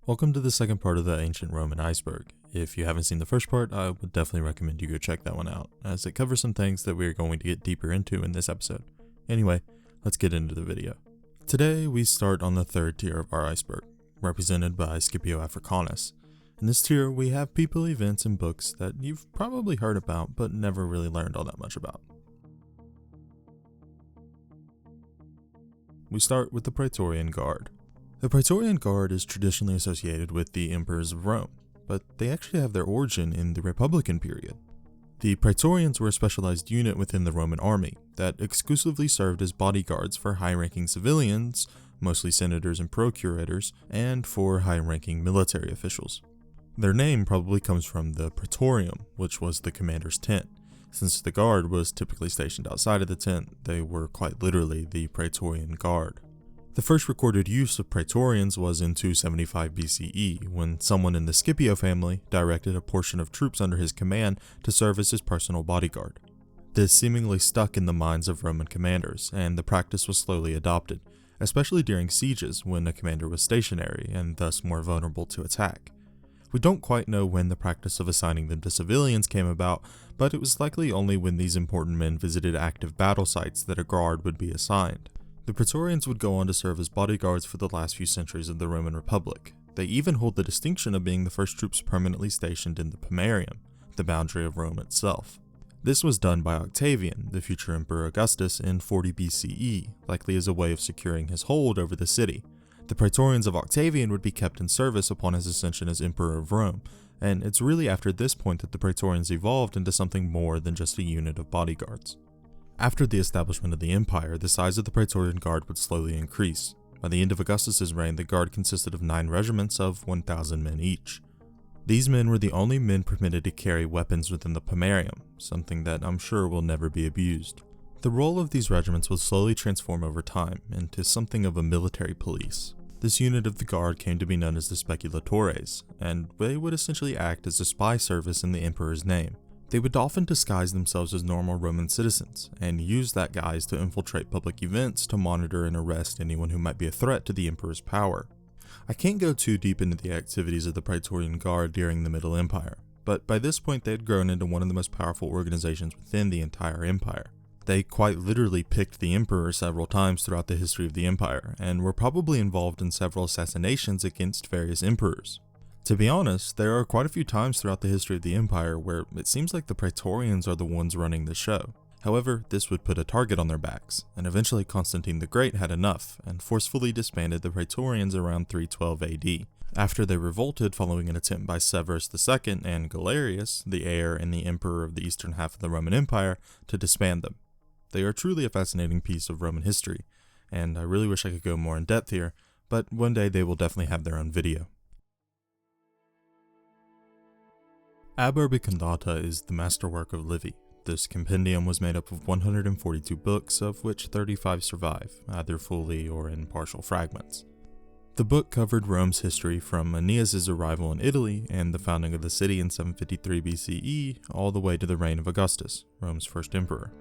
Welcome to the second part of the ancient Roman iceberg. If you haven't seen the first part, I would definitely recommend you go check that one out, as it covers some things that we are going to get deeper into in this episode. Anyway, let's get into the video. Today, we start on the third tier of our iceberg, represented by Scipio Africanus. In this tier, we have people, events, and books that you've probably heard about, but never really learned all that much about. We start with the Praetorian Guard. The Praetorian Guard is traditionally associated with the emperors of Rome, but they actually have their origin in the Republican period. The Praetorians were a specialized unit within the Roman army that exclusively served as bodyguards for high-ranking civilians, mostly senators and procurators, and for high-ranking military officials. Their name probably comes from the Praetorium, which was the commander's tent. Since the guard was typically stationed outside of the tent, they were quite literally the Praetorian Guard. The first recorded use of Praetorians was in 275 BCE, when someone in the Scipio family directed a portion of troops under his command to serve as his personal bodyguard. This seemingly stuck in the minds of Roman commanders, and the practice was slowly adopted, especially during sieges when a commander was stationary and thus more vulnerable to attack. We don't quite know when the practice of assigning them to civilians came about, but it was likely only when these important men visited active battle sites that a guard would be assigned. The Praetorians would go on to serve as bodyguards for the last few centuries of the Roman Republic. They even hold the distinction of being the first troops permanently stationed in the Pomerium, the boundary of Rome itself. This was done by Octavian, the future Emperor Augustus, in 40 BCE, likely as a way of securing his hold over the city. The Praetorians of Octavian would be kept in service upon his ascension as Emperor of Rome, and it's really after this point that the Praetorians evolved into something more than just a unit of bodyguards. After the establishment of the empire, the size of the Praetorian Guard would slowly increase. By the end of Augustus's reign, the Guard consisted of 9 regiments of 1,000 men each. These men were the only men permitted to carry weapons within the Pomerium, something that I'm sure will never be abused. The role of these regiments would slowly transform over time into something of a military police. This unit of the Guard came to be known as the Speculatores, and they would essentially act as a spy service in the emperor's name. They would often disguise themselves as normal Roman citizens, and use that guise to infiltrate public events to monitor and arrest anyone who might be a threat to the emperor's power. I can't go too deep into the activities of the Praetorian Guard during the Middle Empire, but by this point they had grown into one of the most powerful organizations within the entire empire. They quite literally picked the emperor several times throughout the history of the empire, and were probably involved in several assassinations against various emperors. To be honest, there are quite a few times throughout the history of the empire where it seems like the Praetorians are the ones running the show. However, this would put a target on their backs, and eventually Constantine the Great had enough and forcefully disbanded the Praetorians around 312 AD, after they revolted following an attempt by Severus II and Galerius, the heir and the emperor of the eastern half of the Roman Empire, to disband them. They are truly a fascinating piece of Roman history, and I really wish I could go more in depth here, but one day they will definitely have their own video. Urbe Condita is the masterwork of Livy. This compendium was made up of 142 books, of which 35 survive, either fully or in partial fragments. The book covered Rome's history from Aeneas's arrival in Italy and the founding of the city in 753 BCE, all the way to the reign of Augustus, Rome's first emperor.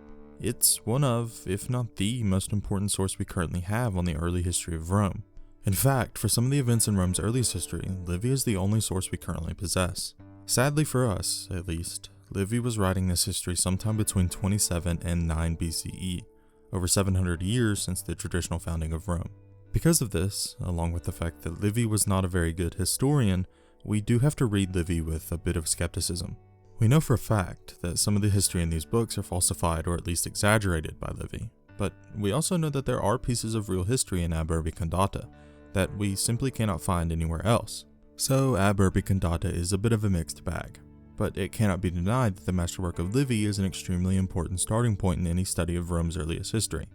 It's one of, if not the most important source we currently have on the early history of Rome. In fact, for some of the events in Rome's earliest history, Livy is the only source we currently possess. Sadly for us, at least, Livy was writing this history sometime between 27 and 9 BCE, over 700 years since the traditional founding of Rome. Because of this, along with the fact that Livy was not a very good historian, we do have to read Livy with a bit of skepticism. We know for a fact that some of the history in these books are falsified or at least exaggerated by Livy, but we also know that there are pieces of real history in Urbe Condita that we simply cannot find anywhere else. So Urbe Condita is a bit of a mixed bag, but it cannot be denied that the masterwork of Livy is an extremely important starting point in any study of Rome's earliest history.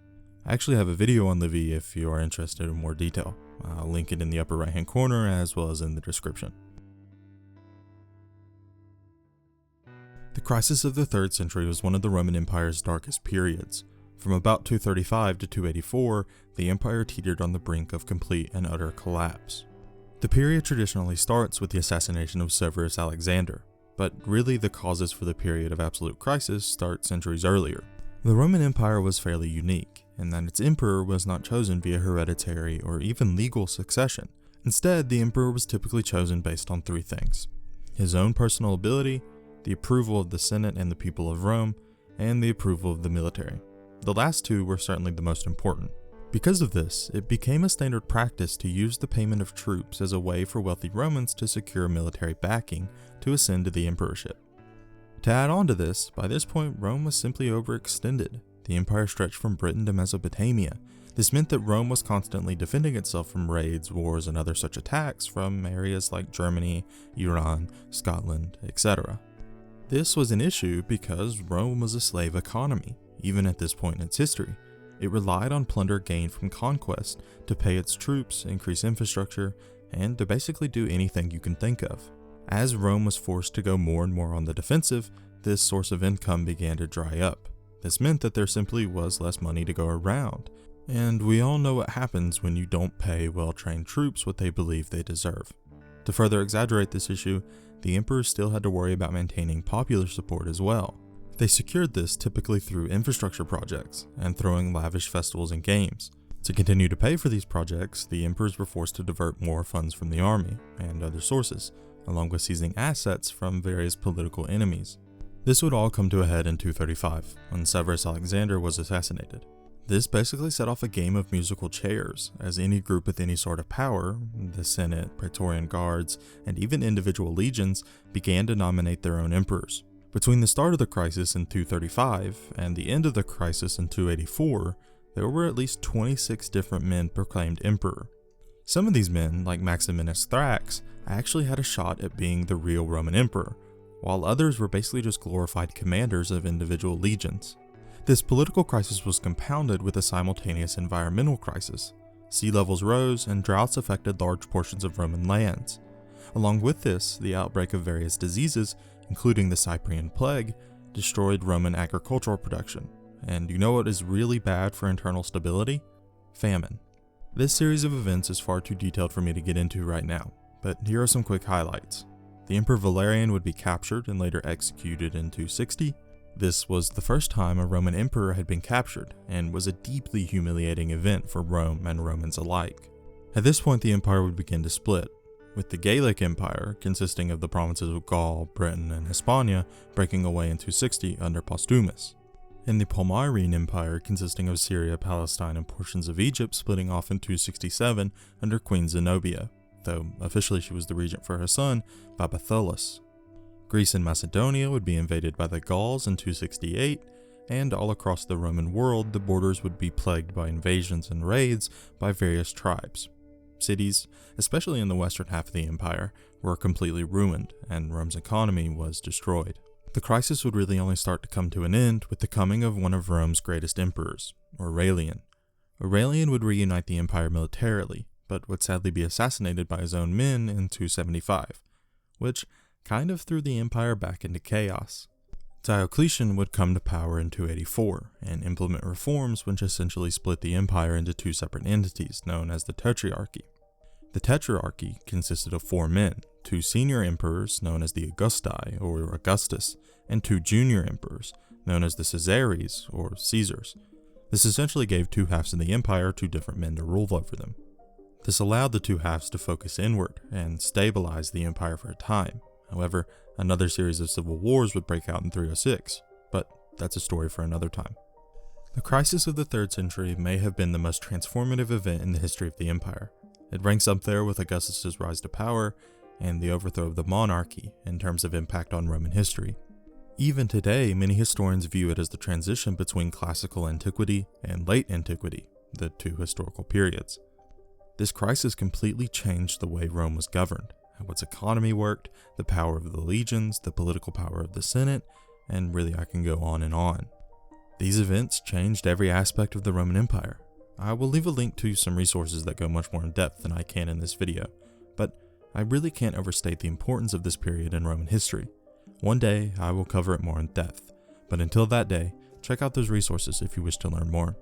I actually have a video on Livy if you are interested in more detail. I'll link it in the upper right hand corner as well as in the description. The crisis of the 3rd century was one of the Roman Empire's darkest periods. From about 235 to 284, the empire teetered on the brink of complete and utter collapse. The period traditionally starts with the assassination of Severus Alexander, but really the causes for the period of absolute crisis start centuries earlier. The Roman Empire was fairly unique, in that its emperor was not chosen via hereditary or even legal succession, Instead, the emperor was typically chosen based on three things: his own personal ability, the approval of the Senate and the people of Rome, and the approval of the military. The last two were certainly the most important. Because of this, it became a standard practice to use the payment of troops as a way for wealthy Romans to secure military backing to ascend to the emperorship. To add on to this, by this point Rome was simply overextended. The empire stretched from Britain to Mesopotamia. This meant that Rome was constantly defending itself from raids, wars, and other such attacks from areas like Germany, Iran, Scotland, etc. This was an issue because Rome was a slave economy, even at this point in its history. It relied on plunder gained from conquest to pay its troops, increase infrastructure, and to basically do anything you can think of. As Rome was forced to go more and more on the defensive, this source of income began to dry up. This meant that there simply was less money to go around. And we all know what happens when you don't pay well-trained troops what they believe they deserve. To further exaggerate this issue, the emperor still had to worry about maintaining popular support as well. They secured this typically through infrastructure projects and throwing lavish festivals and games. To continue to pay for these projects, the emperors were forced to divert more funds from the army and other sources, along with seizing assets from various political enemies. This would all come to a head in 235, when Severus Alexander was assassinated. This basically set off a game of musical chairs, as any group with any sort of power, the Senate, Praetorian Guards, and even individual legions, began to nominate their own emperors. Between the start of the crisis in 235 and the end of the crisis in 284, there were at least 26 different men proclaimed emperor. Some of these men, like Maximinus Thrax, actually had a shot at being the real Roman emperor, while others were basically just glorified commanders of individual legions. This political crisis was compounded with a simultaneous environmental crisis. Sea levels rose and droughts affected large portions of Roman lands. Along with this, the outbreak of various diseases, including the Cyprian plague, destroyed Roman agricultural production. And you know what is really bad for internal stability? Famine. This series of events is far too detailed for me to get into right now, but here are some quick highlights. The Emperor Valerian would be captured and later executed in 260. This was the first time a Roman emperor had been captured, and was a deeply humiliating event for Rome and Romans alike. At this point, the empire would begin to split, with the Gallic Empire, consisting of the provinces of Gaul, Britain, and Hispania, breaking away in 260 under Postumus, and the Palmyrene Empire, consisting of Syria, Palestine, and portions of Egypt, splitting off in 267 under Queen Zenobia, though officially she was the regent for her son, Babatholus. Greece and Macedonia would be invaded by the Gauls in 268, and all across the Roman world, the borders would be plagued by invasions and raids by various tribes. Cities, especially in the western half of the empire, were completely ruined, and Rome's economy was destroyed. The crisis would really only start to come to an end with the coming of one of Rome's greatest emperors, Aurelian. Aurelian would reunite the empire militarily, but would sadly be assassinated by his own men in 275, which kind of threw the empire back into chaos. Diocletian would come to power in 284 and implement reforms which essentially split the empire into two separate entities known as the Tetrarchy. The Tetrarchy consisted of 4 men, 2 senior emperors known as the Augusti or Augustus, and 2 junior emperors known as the Caesares or Caesars. This essentially gave 2 halves of the empire to different men to rule over them. This allowed the 2 halves to focus inward and stabilize the empire for a time. However, another series of civil wars would break out in 306, but that's a story for another time. The crisis of the 3rd century may have been the most transformative event in the history of the empire. It ranks up there with Augustus's rise to power and the overthrow of the monarchy in terms of impact on Roman history. Even today, many historians view it as the transition between classical antiquity and late antiquity, the 2 historical periods. This crisis completely changed the way Rome was governed, how its economy worked, the power of the legions, the political power of the Senate, and really I can go on and on. These events changed every aspect of the Roman Empire. I will leave a link to some resources that go much more in depth than I can in this video, but I really can't overstate the importance of this period in Roman history. One day I will cover it more in depth, but until that day, check out those resources if you wish to learn more.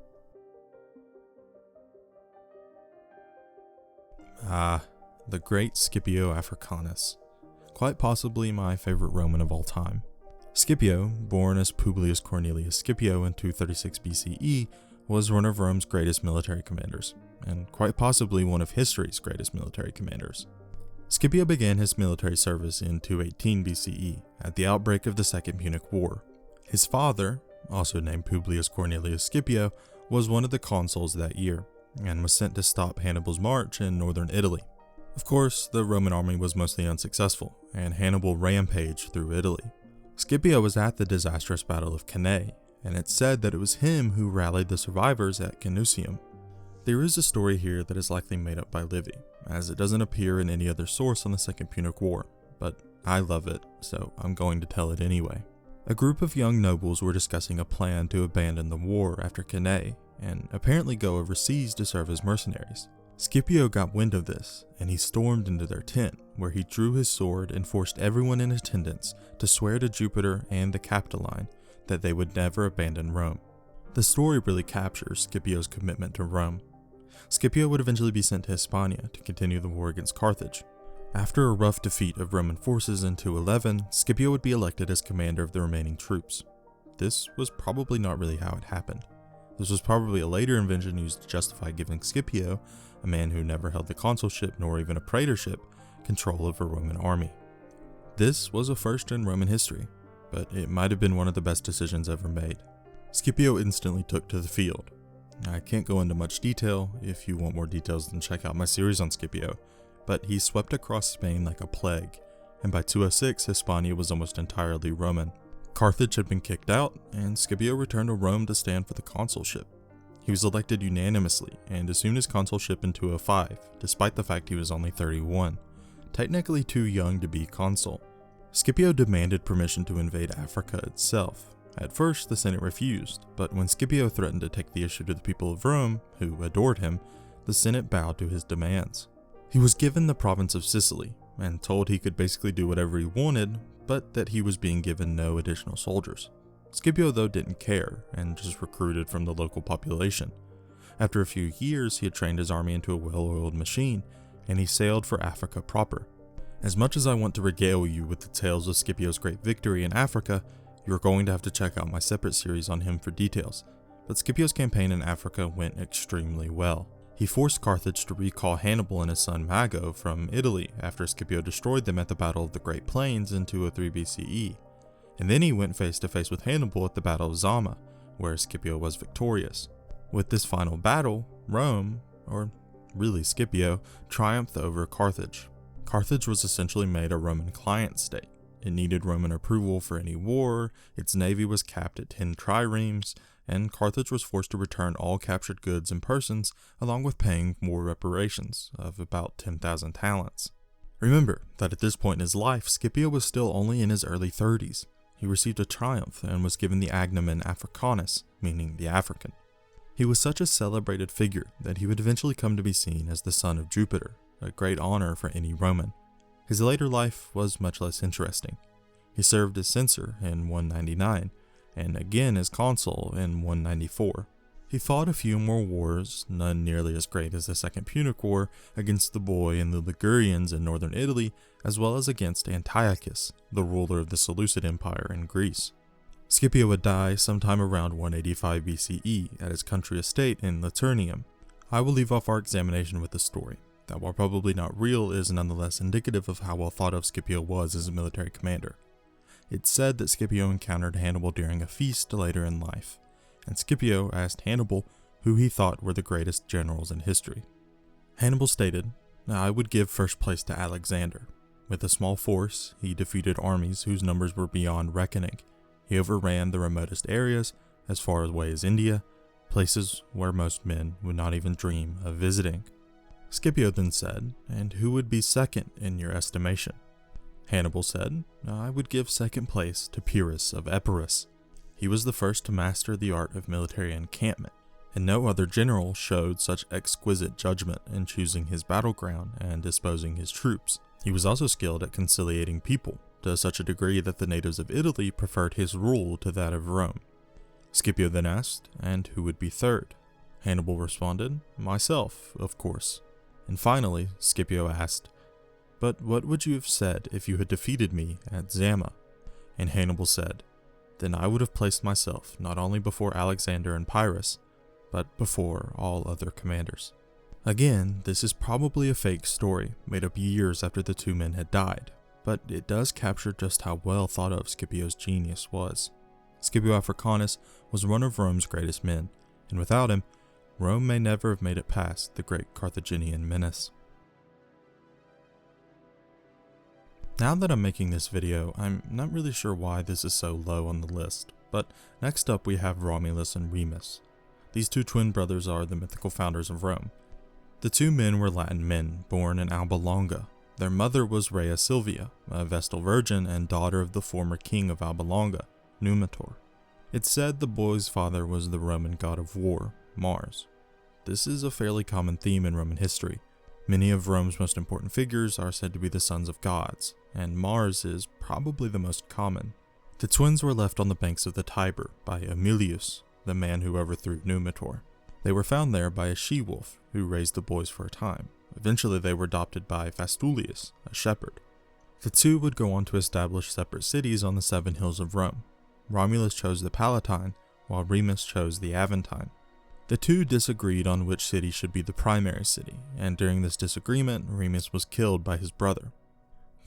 The great Scipio Africanus, quite possibly my favorite Roman of all time. Scipio, born as Publius Cornelius Scipio in 236 BCE, was one of Rome's greatest military commanders, and quite possibly one of history's greatest military commanders. Scipio began his military service in 218 BCE at the outbreak of the Second Punic War. His father, also named Publius Cornelius Scipio, was one of the consuls that year, and was sent to stop Hannibal's march in northern Italy. Of course, the Roman army was mostly unsuccessful, and Hannibal rampaged through Italy. Scipio was at the disastrous Battle of Cannae, and it's said that it was him who rallied the survivors at Canusium. There is a story here that is likely made up by Livy, as it doesn't appear in any other source on the Second Punic War, but I love it, so I'm going to tell it anyway. A group of young nobles were discussing a plan to abandon the war after Cannae, and apparently go overseas to serve as mercenaries. Scipio got wind of this, and he stormed into their tent, where he drew his sword and forced everyone in attendance to swear to Jupiter and the Capitoline that they would never abandon Rome. The story really captures Scipio's commitment to Rome. Scipio would eventually be sent to Hispania to continue the war against Carthage. After a rough defeat of Roman forces in 211, Scipio would be elected as commander of the remaining troops. This was probably not really how it happened. This was probably a later invention used to justify giving Scipio, a man who never held the consulship nor even a praetorship, control of a Roman army. This was a first in Roman history, but it might have been one of the best decisions ever made. Scipio instantly took to the field. I can't go into much detail. If you want more details, then check out my series on Scipio, but he swept across Spain like a plague, and by 206 Hispania was almost entirely Roman. Carthage had been kicked out, and Scipio returned to Rome to stand for the consulship. He was elected unanimously and assumed his consulship in 205, despite the fact he was only 31, technically too young to be consul. Scipio demanded permission to invade Africa itself. At first, the Senate refused, but when Scipio threatened to take the issue to the people of Rome, who adored him, the Senate bowed to his demands. He was given the province of Sicily, and told he could basically do whatever he wanted, but that he was being given no additional soldiers. Scipio, though, didn't care, and just recruited from the local population. After a few years, he had trained his army into a well-oiled machine, and he sailed for Africa proper. As much as I want to regale you with the tales of Scipio's great victory in Africa, you're going to have to check out my separate series on him for details, but Scipio's campaign in Africa went extremely well. He forced Carthage to recall Hannibal and his son Mago from Italy after Scipio destroyed them at the Battle of the Great Plains in 203 BCE, and then he went face to face with Hannibal at the Battle of Zama, where Scipio was victorious. With this final battle, Rome, or really Scipio, triumphed over Carthage. Carthage was essentially made a Roman client state. It needed Roman approval for any war, its navy was capped at 10 triremes, and Carthage was forced to return all captured goods and persons, along with paying war reparations of about 10,000 talents. Remember that at this point in his life, Scipio was still only in his early 30s. He received a triumph and was given the agnomen Africanus, meaning the African. He was such a celebrated figure that he would eventually come to be seen as the son of Jupiter, a great honor for any Roman. His later life was much less interesting. He served as censor in 199, and again as consul in 194. He fought a few more wars, none nearly as great as the Second Punic War, against the Boii and the Ligurians in northern Italy, as well as against Antiochus, the ruler of the Seleucid Empire in Greece. Scipio would die sometime around 185 BCE at his country estate in Laternium. I will leave off our examination with the story, that while probably not real is nonetheless indicative of how well thought of Scipio was as a military commander. It's said that Scipio encountered Hannibal during a feast later in life, and Scipio asked Hannibal who he thought were the greatest generals in history. Hannibal stated, "I would give first place to Alexander. With a small force, he defeated armies whose numbers were beyond reckoning. He overran the remotest areas, as far away as India, places where most men would not even dream of visiting." Scipio then said, "And who would be second in your estimation?" Hannibal said, "I would give second place to Pyrrhus of Epirus. He was the first to master the art of military encampment, and no other general showed such exquisite judgment in choosing his battleground and disposing his troops. He was also skilled at conciliating people, to such a degree that the natives of Italy preferred his rule to that of Rome." Scipio then asked, "And who would be third?" Hannibal responded, "Myself, of course." And finally, Scipio asked, "But what would you have said if you had defeated me at Zama?" And Hannibal said, "Then I would have placed myself not only before Alexander and Pyrrhus, but before all other commanders. Again, this is probably a fake story, made up years after the two men had died, but it does capture just how well thought of Scipio's genius was. Scipio Africanus was one of Rome's greatest men, and without him, Rome may never have made it past the great Carthaginian menace. Now that I'm making this video, I'm not really sure why this is so low on the list, but next up we have Romulus and Remus. These two twin brothers are the mythical founders of Rome. The two men were Latin men, born in Alba Longa. Their mother was Rhea Silvia, a Vestal virgin and daughter of the former king of Alba Longa, Numitor. It's said the boy's father was the Roman god of war, Mars. This is a fairly common theme in Roman history. Many of Rome's most important figures are said to be the sons of gods, and Mars is probably the most common. The twins were left on the banks of the Tiber by Aemilius, the man who overthrew Numitor. They were found there by a she-wolf who raised the boys for a time. Eventually they were adopted by Fastulius, a shepherd. The two would go on to establish separate cities on the 7 hills of Rome. Romulus chose the Palatine, while Remus chose the Aventine. The two disagreed on which city should be the primary city, and during this disagreement, Remus was killed by his brother.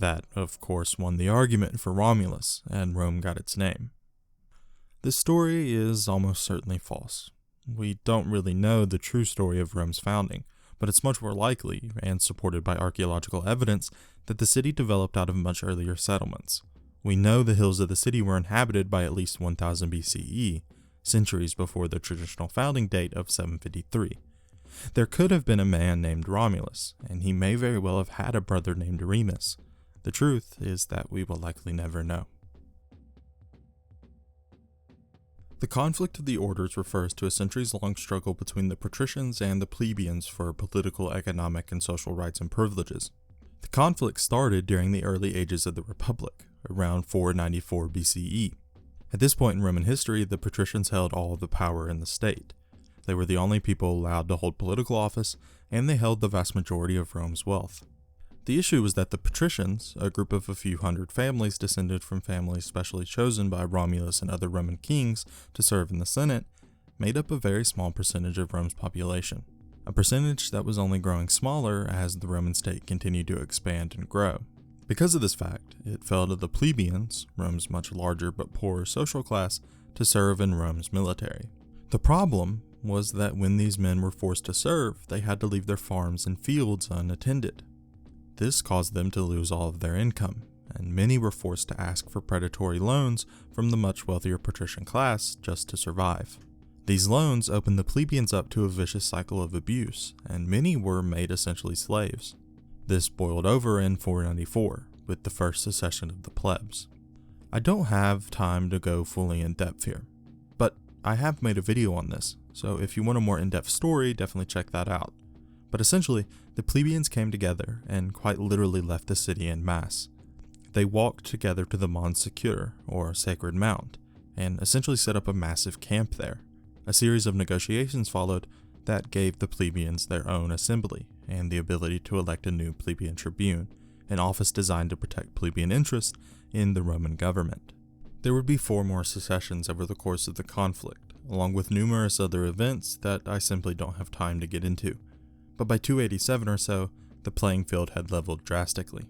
That, of course, won the argument for Romulus, and Rome got its name. This story is almost certainly false. We don't really know the true story of Rome's founding, but it's much more likely, and supported by archaeological evidence, that the city developed out of much earlier settlements. We know the hills of the city were inhabited by at least 1000 BCE, centuries before the traditional founding date of 753. There could have been a man named Romulus, and he may very well have had a brother named Remus. The truth is that we will likely never know. The conflict of the orders refers to a centuries-long struggle between the patricians and the plebeians for political, economic, and social rights and privileges. The conflict started during the early ages of the Republic, around 494 BCE. At this point in Roman history, the patricians held all of the power in the state. They were the only people allowed to hold political office, and they held the vast majority of Rome's wealth. The issue was that the patricians, a group of a few hundred families descended from families specially chosen by Romulus and other Roman kings to serve in the Senate, made up a very small percentage of Rome's population, a percentage that was only growing smaller as the Roman state continued to expand and grow. Because of this fact, it fell to the plebeians, Rome's much larger but poorer social class, to serve in Rome's military. The problem was that when these men were forced to serve, they had to leave their farms and fields unattended. This caused them to lose all of their income, and many were forced to ask for predatory loans from the much wealthier patrician class just to survive. These loans opened the plebeians up to a vicious cycle of abuse, and many were made essentially slaves. This boiled over in 494, with the first secession of the plebs. I don't have time to go fully in depth here, but I have made a video on this, so if you want a more in-depth story, definitely check that out. But essentially, the plebeians came together and quite literally left the city en masse. They walked together to the Mons Secure, or Sacred Mount, and essentially set up a massive camp there. A series of negotiations followed that gave the plebeians their own assembly and the ability to elect a new plebeian tribune, an office designed to protect plebeian interests in the Roman government. There would be 4 more secessions over the course of the conflict, along with numerous other events that I simply don't have time to get into. But by 287 or so, the playing field had leveled drastically.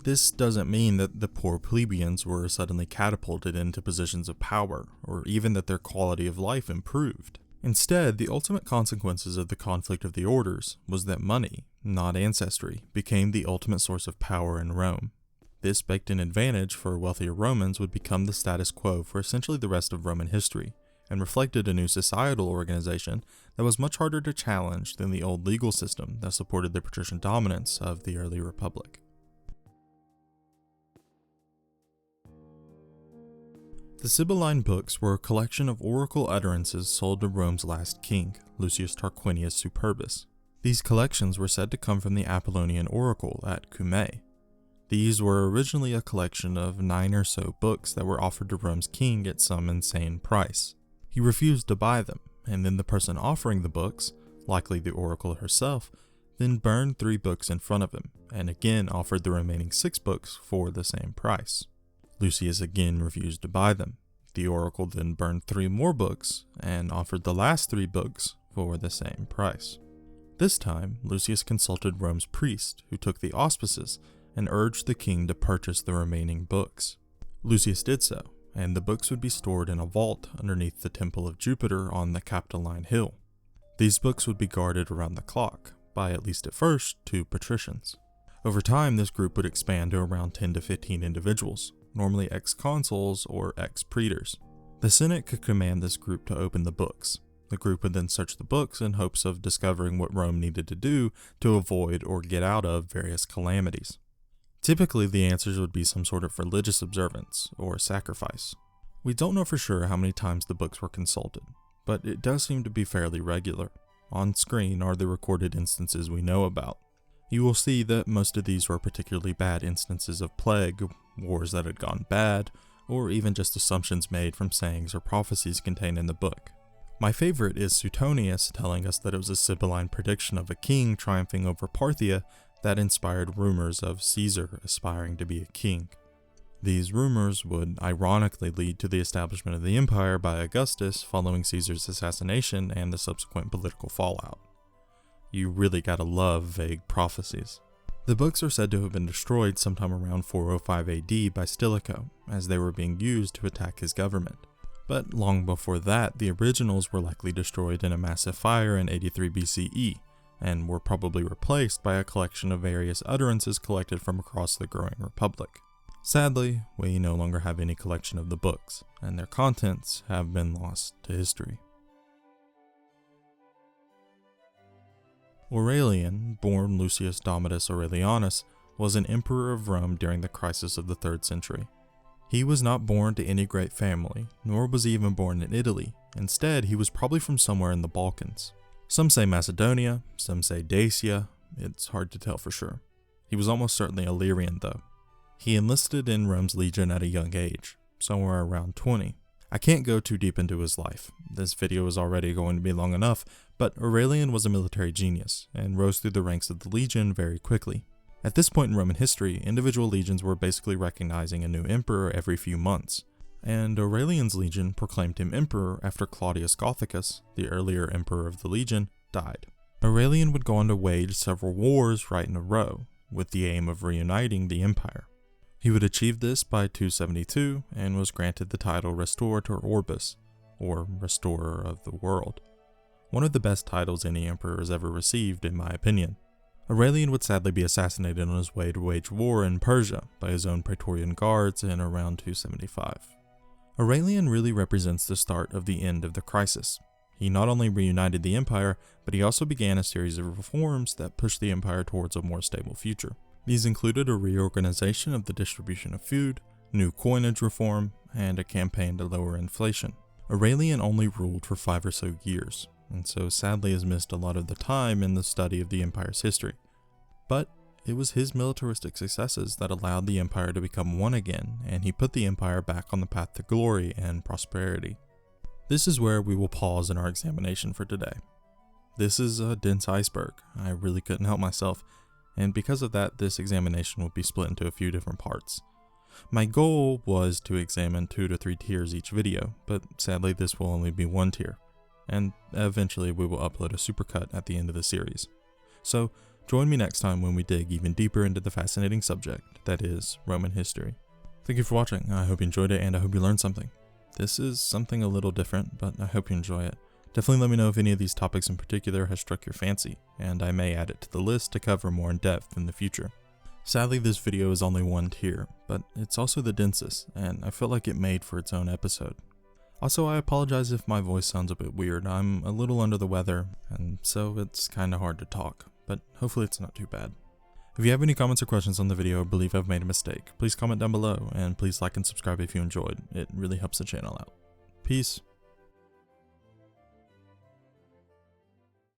This doesn't mean that the poor plebeians were suddenly catapulted into positions of power, or even that their quality of life improved. Instead, the ultimate consequences of the conflict of the orders was that money, not ancestry, became the ultimate source of power in Rome. This baked-in advantage for wealthier Romans would become the status quo for essentially the rest of Roman history, and reflected a new societal organization that was much harder to challenge than the old legal system that supported the patrician dominance of the early Republic. The Sibylline Books were a collection of oracle utterances sold to Rome's last king, Lucius Tarquinius Superbus. These collections were said to come from the Apollonian oracle at Cumae. These were originally a collection of 9 or so books that were offered to Rome's king at some insane price. He refused to buy them, and then the person offering the books, likely the oracle herself, then burned 3 books in front of him, and again offered the remaining 6 books for the same price. Lucius again refused to buy them. The oracle then burned 3 more books, and offered the last 3 books for the same price. This time, Lucius consulted Rome's priest, who took the auspices and urged the king to purchase the remaining books. Lucius did so, and the books would be stored in a vault underneath the Temple of Jupiter on the Capitoline Hill. These books would be guarded around the clock by, at least at first, 2 patricians. Over time, this group would expand to around 10 to 15 individuals, normally ex-consuls or ex-praetors. The Senate could command this group to open the books. The group would then search the books in hopes of discovering what Rome needed to do to avoid or get out of various calamities. Typically, the answers would be some sort of religious observance or sacrifice. We don't know for sure how many times the books were consulted, but it does seem to be fairly regular. On screen are the recorded instances we know about. You will see that most of these were particularly bad instances of plague, wars that had gone bad, or even just assumptions made from sayings or prophecies contained in the book. My favorite is Suetonius telling us that it was a Sibylline prediction of a king triumphing over Parthia that inspired rumors of Caesar aspiring to be a king. These rumors would ironically lead to the establishment of the empire by Augustus following Caesar's assassination and the subsequent political fallout. You really gotta love vague prophecies. The books are said to have been destroyed sometime around 405 AD by Stilicho, as they were being used to attack his government. But long before that, the originals were likely destroyed in a massive fire in 83 BCE, and were probably replaced by a collection of various utterances collected from across the growing republic. Sadly, we no longer have any collection of the books, and their contents have been lost to history. Aurelian, born Lucius Domitius Aurelianus, was an emperor of Rome during the crisis of the 3rd century. He was not born to any great family, nor was he even born in Italy. Instead, he was probably from somewhere in the Balkans. Some say Macedonia, some say Dacia, it's hard to tell for sure. He was almost certainly Illyrian though. He enlisted in Rome's legion at a young age, somewhere around 20. I can't go too deep into his life, this video is already going to be long enough, but Aurelian was a military genius, and rose through the ranks of the legion very quickly. At this point in Roman history, individual legions were basically recognizing a new emperor every few months, and Aurelian's legion proclaimed him emperor after Claudius Gothicus, the earlier emperor of the legion, died. Aurelian would go on to wage several wars right in a row, with the aim of reuniting the empire. He would achieve this by 272, and was granted the title Restorator Orbis, or Restorer of the World. One of the best titles any emperor has ever received, in my opinion. Aurelian would sadly be assassinated on his way to wage war in Persia by his own Praetorian Guards in around 275. Aurelian really represents the start of the end of the crisis. He not only reunited the empire, but he also began a series of reforms that pushed the empire towards a more stable future. These included a reorganization of the distribution of food, new coinage reform, and a campaign to lower inflation. Aurelian only ruled for 5 or so years, and so sadly has missed a lot of the time in the study of the empire's history. But it was his militaristic successes that allowed the empire to become one again, and he put the empire back on the path to glory and prosperity. This is where we will pause in our examination for today. This is a dense iceberg, I really couldn't help myself, and because of that, this examination will be split into a few different parts. My goal was to examine 2 to 3 tiers each video, but sadly this will only be 1 tier, and eventually we will upload a supercut at the end of the series. So join me next time when we dig even deeper into the fascinating subject that is Roman history. Thank you for watching, I hope you enjoyed it and I hope you learned something. This is something a little different, but I hope you enjoy it. Definitely let me know if any of these topics in particular has struck your fancy, and I may add it to the list to cover more in depth in the future. Sadly, this video is only 1 tier, but it's also the densest, and I felt like it made for its own episode. Also, I apologize if my voice sounds a bit weird. I'm a little under the weather, and so it's kinda hard to talk, but hopefully it's not too bad. If you have any comments or questions on the video or believe I've made a mistake, please comment down below, and please like and subscribe if you enjoyed. It really helps the channel out. Peace.